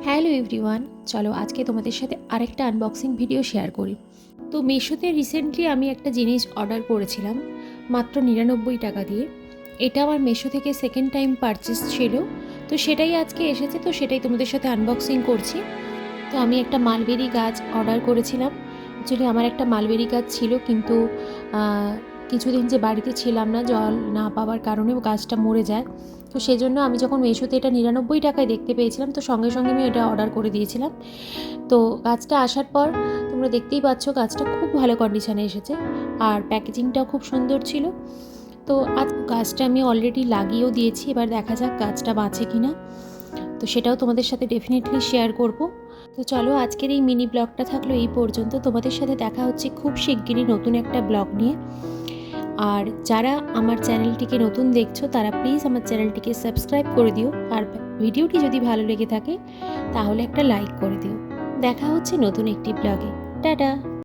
Hello everyone, চলো আজকে তোমাদের সাথে আরেকটা আনবক্সিং ভিডিও শেয়ার করি। তো মিশোতে রিসেন্টলি আমি একটা জিনিস অর্ডার করেছিলাম মাত্র 99 টাকা দিয়ে। এটা আমার মিশো থেকে সেকেন্ড টাইম পারচেস ছিল। তো সেটাই আজকে এসেছে, তো সেটাই তোমাদের সাথে আনবক্সিং করছি। তো আমি একটা মালবেরি গাছ অর্ডার করেছিলাম। অ্যাকচুয়ালি আমার একটা মালবেরি গাছ ছিল, কিন্তু কিছুদিন যে বাড়িতে ছিলাম না, জল না পাওয়ার কারণে গাছটা মরে যায়। তো সেজন্য আমি যখন মিশোতে এটা 99 টাকায় দেখতে পেয়েছিলাম, তো সঙ্গে সঙ্গে আমি এটা অর্ডার করে দিয়েছিলাম। তো গাছটা আসার পর তোমরা দেখতেই পাচ্ছ গাছটা খুব ভালো কন্ডিশনে এসেছে, আর প্যাকেজিংটাও খুব সুন্দর ছিল। তো আজ গাছটা আমি অলরেডি লাগিয়েও দিয়েছি, এবার দেখা যাক গাছটা বাঁচে কিনা। তো সেটাও তোমাদের সাথে ডেফিনেটলি শেয়ার করব। তো চলো আজকের এই মিনি ব্লগটা থাকলো এই পর্যন্ত। তোমাদের সাথে দেখা হচ্ছে খুব শিগগিরই নতুন একটা ব্লগ নিয়ে। আর যারা আমার চ্যানেলটিকে নতুন দেখছো তারা প্লিজ আমার চ্যানেলটিকে সাবস্ক্রাইব করে দিও, আর ভিডিওটি যদি ভালো লেগে থাকে তাহলে একটা লাইক করে দিও। দেখা হচ্ছে নতুন একটি ব্লগে। টাটা।